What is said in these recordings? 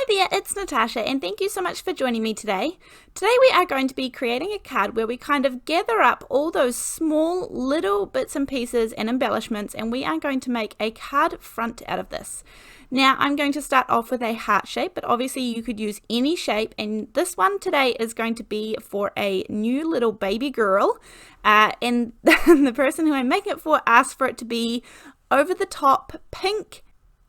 Hi there, it's Natasha and thank you so much for joining me today. Today we are going to be creating a card where we kind of gather up all those small little bits and pieces and embellishments, and we are going to make a card front out of this. Now I'm going to start off with a heart shape, but obviously you could use any shape, and this one today is going to be for a new little baby girl, and the person who I'm making it for asked for it to be over the top pink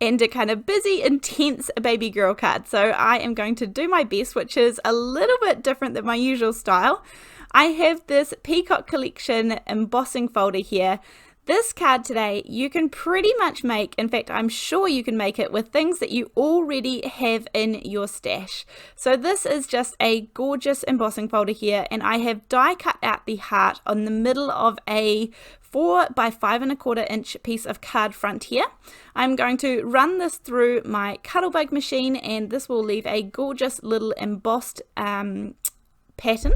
and a kind of busy, intense baby girl card. So I am going to do my best, which is a little bit different than my usual style. I have this Peacock collection embossing folder here. This card today you can pretty much make, in fact I'm sure you can make it with things that you already have in your stash. So this is just a gorgeous embossing folder here, and I have die cut out the heart on the middle of a 4 by 5¼ inch piece of card front here. I'm going to run this through my Cuttlebug machine, and this will leave a gorgeous little embossed pattern.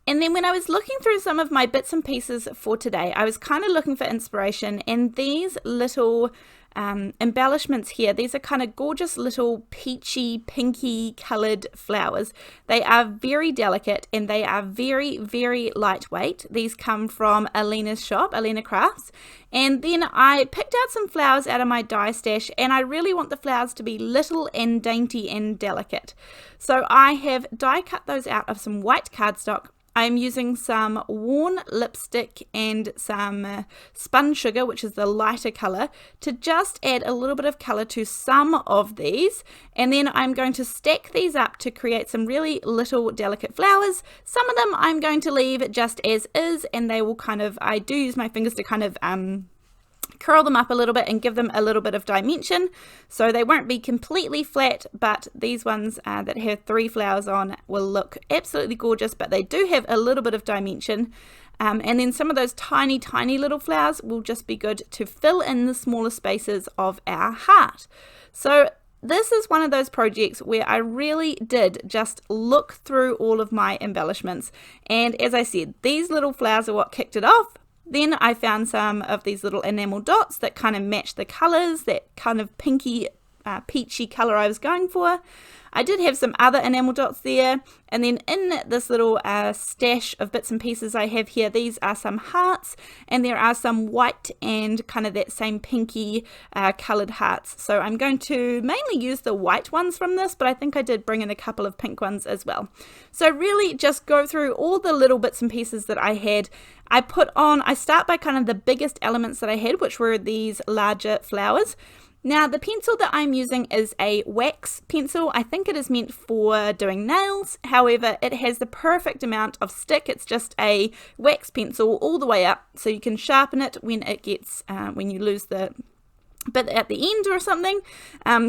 And then when I was looking through some of my bits and pieces for today, I was kind of looking for inspiration, and these little embellishments here, these are kind of gorgeous little peachy pinky colored flowers. They are very delicate and they are very, very lightweight. These come from Alina's shop, Alina Crafts. And then I picked out some flowers out of my die stash, and I really want the flowers to be little and dainty and delicate. So I have die cut those out of some white cardstock. I'm using some worn lipstick and some spun sugar, which is the lighter color, to just add a little bit of color to some of these. And then I'm going to stack these up to create some really little delicate flowers. Some of them I'm going to leave just as is, and they will kind of, I do use my fingers to kind of curl them up a little bit and give them a little bit of dimension, so they won't be completely flat, but these ones that have 3 flowers on will look absolutely gorgeous, but they do have a little bit of dimension. And then some of those tiny little flowers will just be good to fill in the smaller spaces of our heart. So this is one of those projects where I really did just look through all of my embellishments, and as I said, these little flowers are what kicked it off. Then I found some of these little enamel dots that kind of match the colors, that kind of pinky, peachy color I was going for. I did have some other enamel dots there, and then in this little stash of bits and pieces I have here, these are some hearts, and there are some white and kind of that same pinky colored hearts. So I'm going to mainly use the white ones from this, but I think I did bring in a couple of pink ones as well. So really just go through all the little bits and pieces that I had. I start by kind of the biggest elements that I had, which were these larger flowers. Now the pencil that I'm using is a wax pencil. I think it is meant for doing nails. However, it has the perfect amount of stick. It's just a wax pencil all the way up, so you can sharpen it when it gets, when you lose the bit at the end or something.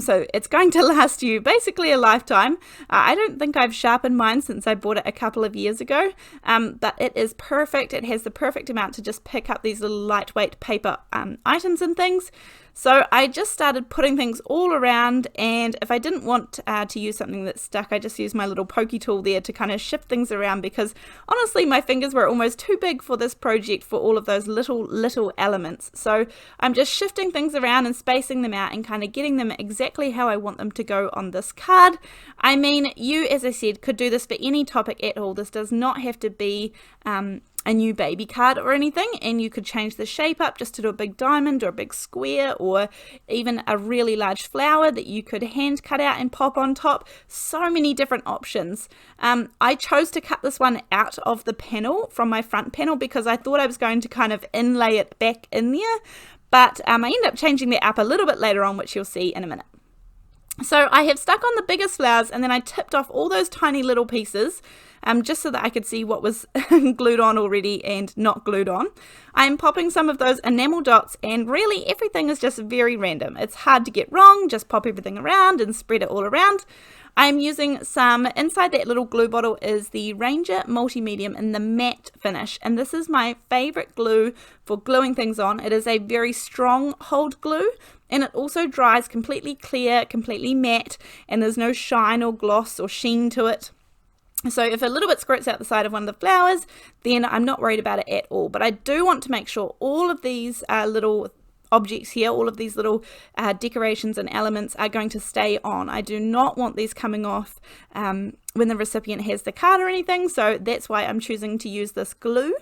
So it's going to last you basically a lifetime. I don't think I've sharpened mine since I bought it a couple of years ago, but it is perfect. It has the perfect amount to just pick up these little lightweight paper items and things. So I just started putting things all around, and if I didn't want to use something that stuck, I just used my little pokey tool there to kind of shift things around, because honestly my fingers were almost too big for this project for all of those little elements. So I'm just shifting things around and spacing them out and kind of getting them exactly how I want them to go on this card. I mean, you, as I said, could do this for any topic at all. This does not have to be a new baby card or anything, and you could change the shape up just to do a big diamond or a big square, or even a really large flower that you could hand cut out and pop on top. So many different options. I chose to cut this one out of the panel from my front panel because I thought I was going to kind of inlay it back in there, but I ended up changing that up a little bit later on, which you'll see in a minute. So I have stuck on the biggest flowers, and then I tipped off all those tiny little pieces just so that I could see what was glued on already and not glued on. I'm popping some of those enamel dots, and really everything is just very random. It's hard to get wrong, just pop everything around and spread it all around. I'm using some, inside that little glue bottle is the Ranger Multi-Medium in the matte finish, and this is my favorite glue for gluing things on. It is a very strong hold glue, and it also dries completely clear, completely matte, and there's no shine or gloss or sheen to it. So if a little bit squirts out the side of one of the flowers, then I'm not worried about it at all. But I do want to make sure all of these little objects here, all of these little decorations and elements are going to stay on. I do not want these coming off when the recipient has the card or anything, so that's why I'm choosing to use this glue.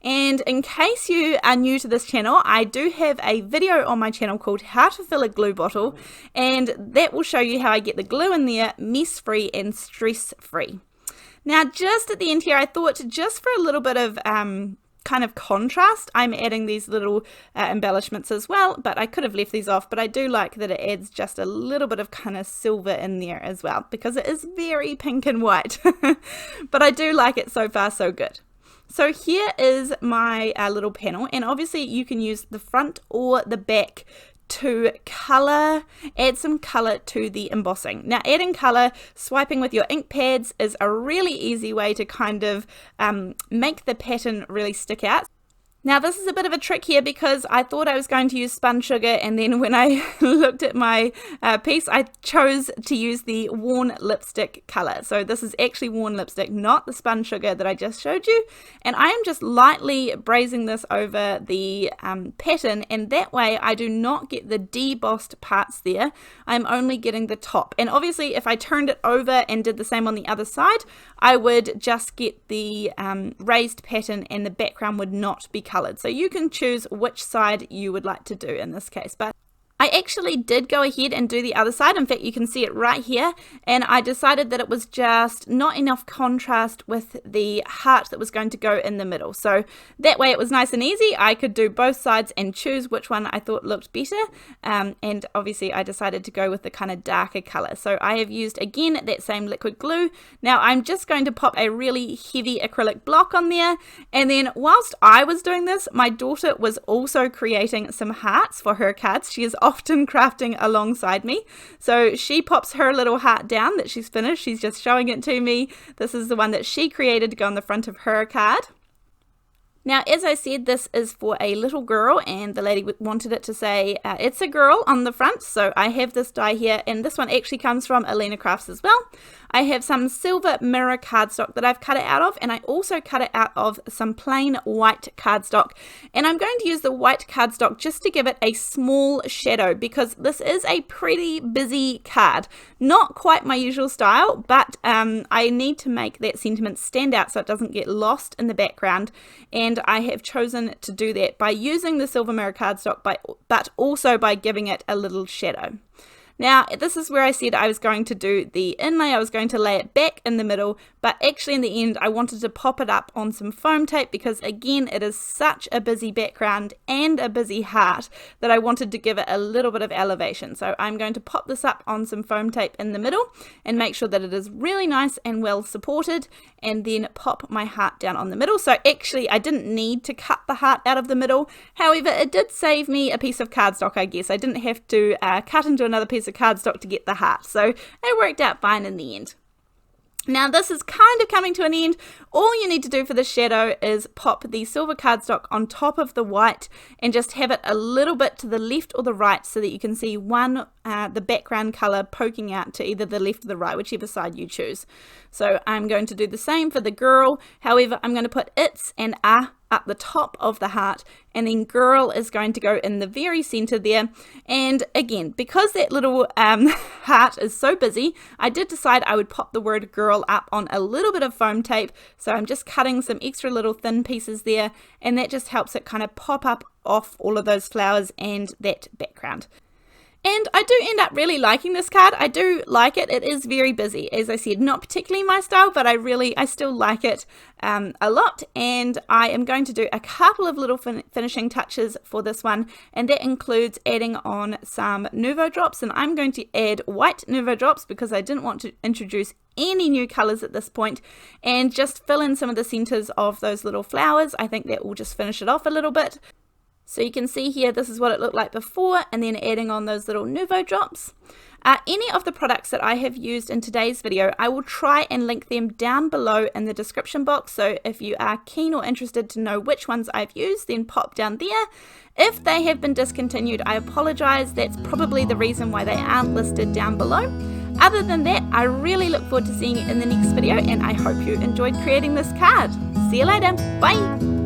And in case you are new to this channel, I do have a video on my channel called How to Fill a Glue Bottle, and that will show you how I get the glue in there mess-free and stress-free. Now, just at the end here, I thought just for a little bit of kind of contrast, I'm adding these little embellishments as well, but I could have left these off, but I do like that it adds just a little bit of kind of silver in there as well, because it is very pink and white. But I do like it so far, so good. So here is my little panel, and obviously you can use the front or the back to add some color to the embossing. Now, adding color, swiping with your ink pads is a really easy way to kind of make the pattern really stick out. Now, this is a bit of a trick here because I thought I was going to use spun sugar, and then when I looked at my piece, I chose to use the worn lipstick color. So this is actually worn lipstick, not the spun sugar that I just showed you. And I am just lightly brazing this over the pattern, and that way I do not get the debossed parts there. I'm only getting the top. And obviously, if I turned it over and did the same on the other side, I would just get the raised pattern and the background would not be colored. So you can choose which side you would like to do in this case. But I actually did go ahead and do the other side. In fact, you can see it right here, and I decided that it was just not enough contrast with the heart that was going to go in the middle. So that way it was nice and easy. I could do both sides and choose which one I thought looked better, and obviously I decided to go with the kind of darker color. So I have used again that same liquid glue. Now I'm just going to pop a really heavy acrylic block on there, and then whilst I was doing this, my daughter was also creating some hearts for her cards. She is often crafting alongside me. So she pops her little heart down that she's finished. She's just showing it to me. This is the one that she created to go on the front of her card. Now, as I said, this is for a little girl, and the lady wanted it to say it's a girl on the front. So I have this die here, and this one actually comes from Alina Crafts as well. I have some silver mirror cardstock that I've cut it out of, and I also cut it out of some plain white cardstock. And I'm going to use the white cardstock just to give it a small shadow, because this is a pretty busy card. Not quite my usual style, but I need to make that sentiment stand out so it doesn't get lost in the background. And I have chosen to do that by using the silver mirror cardstock, but also by giving it a little shadow. Now, this is where I said I was going to do the inlay. I was going to lay it back in the middle, but actually in the end, I wanted to pop it up on some foam tape because, again, it is such a busy background and a busy heart that I wanted to give it a little bit of elevation. So I'm going to pop this up on some foam tape in the middle and make sure that it is really nice and well supported, and then pop my heart down on the middle. So actually, I didn't need to cut the heart out of the middle. However, it did save me a piece of cardstock, I guess. I didn't have to cut into another piece of cardstock to get the heart, so it worked out fine in the end. Now this is kind of coming to an end. All you need to do for the shadow is pop the silver cardstock on top of the white and just have it a little bit to the left or the right so that you can see the background color poking out to either the left or the right, whichever side you choose. So I'm going to do the same for the girl. However, I'm going to put its and up the top of the heart, and then girl is going to go in the very center there. And again, because that little heart is so busy, I did decide I would pop the word girl up on a little bit of foam tape. So I'm just cutting some extra little thin pieces there, and that just helps it kind of pop up off all of those flowers and that background. And I do end up really liking this card. I do like it. It is very busy. As I said, not particularly my style, but I still like it a lot. And I am going to do a couple of little finishing touches for this one. And that includes adding on some Nuvo drops. And I'm going to add white Nuvo drops because I didn't want to introduce any new colors at this point, and just fill in some of the centers of those little flowers. I think that will just finish it off a little bit. So you can see here, this is what it looked like before, and then adding on those little Nuvo drops. Any of the products that I have used in today's video, I will try and link them down below in the description box. So if you are keen or interested to know which ones I've used, then pop down there. If they have been discontinued, I apologize. That's probably the reason why they aren't listed down below. Other than that, I really look forward to seeing you in the next video, and I hope you enjoyed creating this card. See you later. Bye.